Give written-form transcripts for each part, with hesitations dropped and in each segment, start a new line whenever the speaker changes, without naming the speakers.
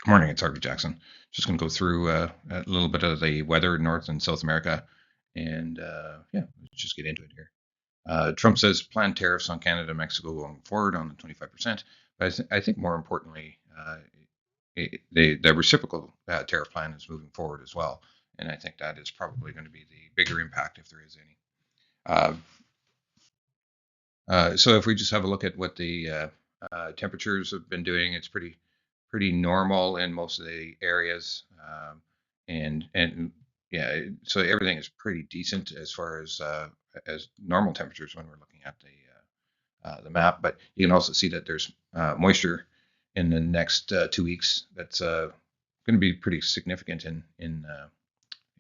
Good morning, it's Harvey Jackson. Just going to go through a little bit of the weather in North and South America, and yeah, let's just get into it here. Trump says planned tariffs on Canada and Mexico going forward on the 25%, but I think more importantly, the reciprocal tariff plan is moving forward as well, and I think that is probably going to be the bigger impact if there is any. So if we just have a look at what the temperatures have been doing, it's pretty normal in most of the areas, and yeah, so everything is pretty decent as far as normal temperatures when we're looking at the map. But you can also see that there's moisture in the next 2 weeks. That's going to be pretty significant in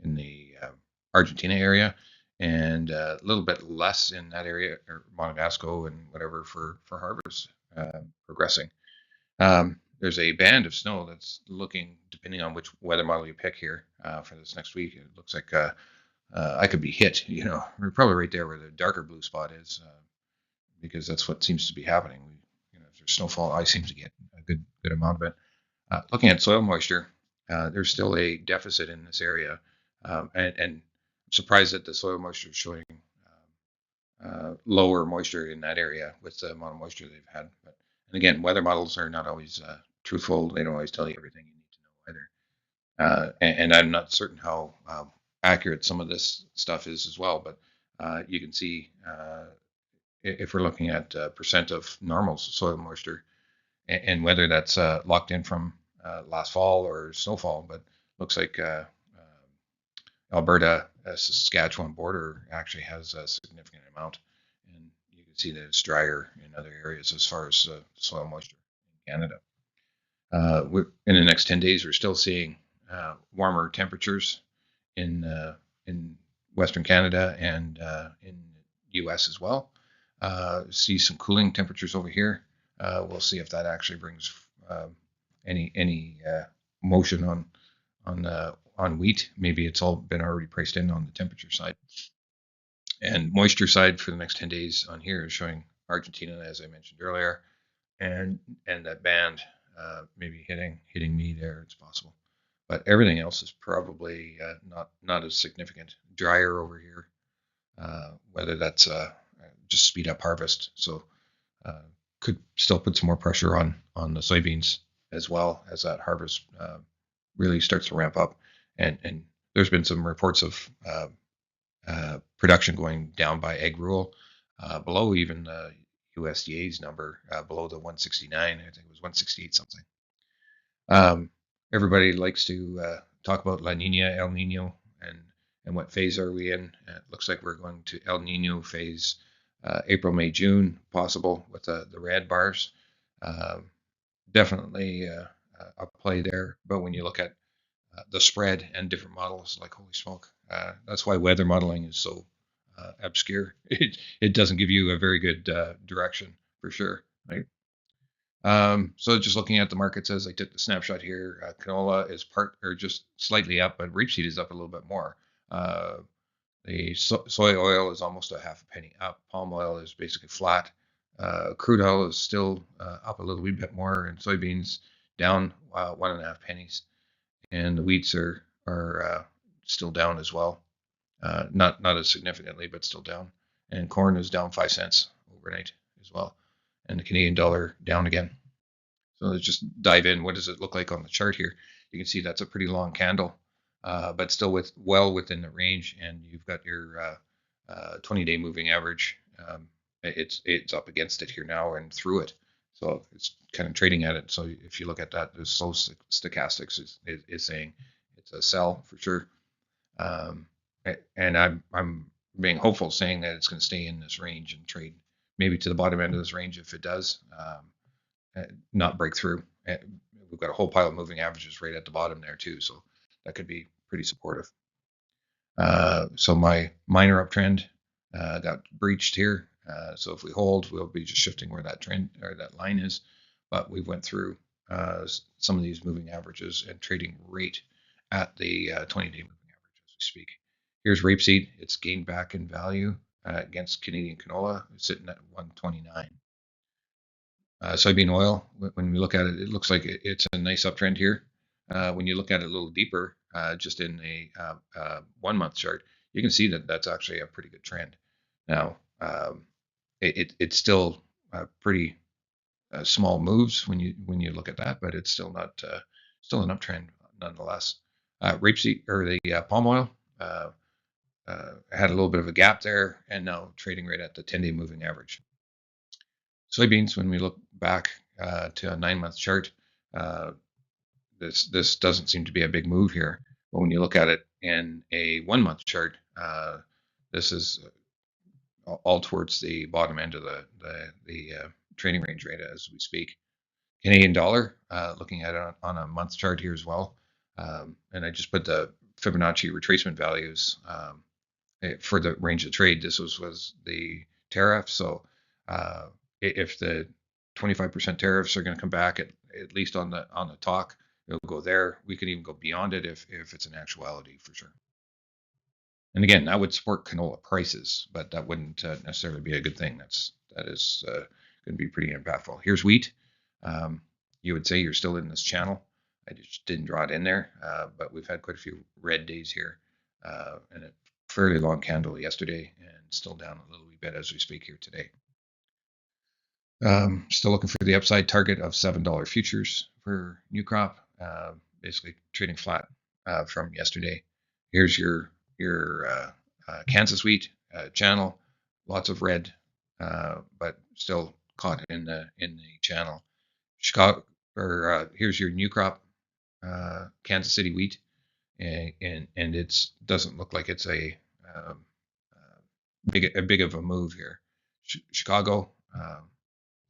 the Argentina area, and a little bit less in that area, or Monegasco and whatever for harvest progressing. There's a band of snow that's looking, depending on which weather model you pick here for this next week. It looks like I could be hit. We're probably right there where the darker blue spot is, because that's what seems to be happening. If there's snowfall, I seem to get a good amount of it. Looking at soil moisture, there's still a deficit in this area, and I'm surprised that the soil moisture is showing lower moisture in that area with the amount of moisture they've had. But and again, weather models are not always truthful. They don't always tell you everything you need to know either. And I'm not certain how accurate some of this stuff is as well. But you can see if we're looking at percent of normal soil moisture, and whether that's locked in from last fall or snowfall, but looks like Alberta, Saskatchewan border actually has a significant amount, and you can see that it's drier in other areas as far as soil moisture in Canada. In the next 10 days, we're still seeing warmer temperatures in Western Canada and in the U.S. as well. See some cooling temperatures over here. We'll see if that actually brings any motion on wheat. Maybe it's all been already priced in on the temperature side. And moisture side for the next 10 days on here is showing Argentina, as I mentioned earlier, and that band maybe hitting me there. It's possible, but everything else is probably not as significant. Drier over here, whether that's just speed up harvest. So could still put some more pressure on the soybeans as well as that harvest really starts to ramp up. And there's been some reports of production going down by egg rule, below even the USDA's number, below the 169. I think it was 168 something. Everybody likes to talk about La Nina, El Nino, and what phase are we in. It looks like we're going to El Nino phase, April, May, June, possible with the red bars. Definitely a play there. But when you look at the spread and different models, like holy smoke, that's why weather modeling is so obscure. It doesn't give you a very good direction for sure, right? So just looking at the markets as I took the snapshot here, canola is part or just slightly up, but rapeseed is up a little bit more. The soy oil is almost a half a penny up. Palm oil is basically flat. Crude oil is still up a little wee bit more, and soybeans down 1.5 pennies, and the wheats are still down as well. Not as significantly, but still down. And corn is down 5 cents overnight as well, and the Canadian dollar down again. So let's just dive in. What does it look like on the chart here? You can see that's a pretty long candle, but still well within the range. And you've got your 20-day moving average. It's up against it here now and through it. So it's kind of trading at it. So if you look at that, the slow stochastics is saying it's a sell for sure. And I'm being hopeful, saying that it's going to stay in this range and trade maybe to the bottom end of this range if it does, not break through. We've got a whole pile of moving averages right at the bottom there too, so that could be pretty supportive. So my minor uptrend got breached here. So if we hold, we'll be just shifting where that trend or that line is. But we went through some of these moving averages and trading rate at the 20-day moving average as we speak. Here's rapeseed. It's gained back in value against Canadian canola. It's sitting at 129. Soybean oil, when we look at it, it looks like it's a nice uptrend here. when you look at it a little deeper, just in a 1 month chart, you can see that that's actually a pretty good trend. Now, it's still pretty small moves when you look at that, but it's still not still an uptrend nonetheless. Rapeseed or the palm oil had a little bit of a gap there, and now trading right at the 10-day moving average. Soybeans, when we look back to a 9 month chart, uh, this doesn't seem to be a big move here. But when you look at it in a 1 month chart, this is all towards the bottom end of the trading range right as we speak. Canadian dollar, looking at it on a month chart here as well. And I just put the Fibonacci retracement values for the range of trade. This was the tariff. So if the 25% tariffs are going to come back at least on the talk, it'll go there. We can even go beyond it if it's an actuality for sure. And again, that would support canola prices, but that wouldn't necessarily be a good thing. That is going to be pretty impactful. Here's wheat. You would say you're still in this channel. I just didn't draw it in there, but we've had quite a few red days here, and a fairly long candle yesterday, and still down a little wee bit as we speak here today. Still looking for the upside target of $7 futures for new crop. Basically trading flat from yesterday. Here's your Kansas wheat channel, lots of red, but still caught in the channel. Chicago, or here's your new crop Kansas City wheat, and it's doesn't look like it's a big of a move here. Chicago,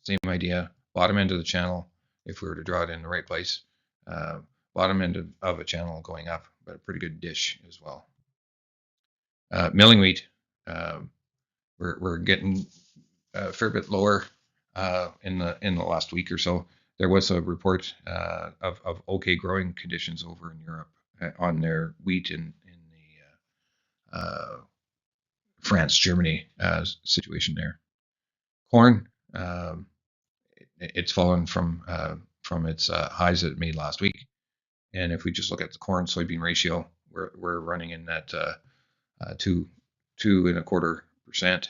same idea, bottom end of the channel. If we were to draw it in the right place, bottom end of a channel going up, but a pretty good dish as well. Milling wheat, we're getting a fair bit lower in the last week or so. There was a report of okay growing conditions over in Europe on their wheat in the France, Germany situation there. Corn, it's fallen from its highs that it made last week. And if we just look at the corn soybean ratio, we're running in that 2.25%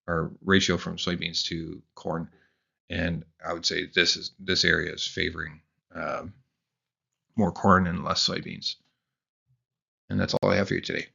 our ratio from soybeans to corn, and I would say this area is favoring more corn and less soybeans. And that's all I have for you today.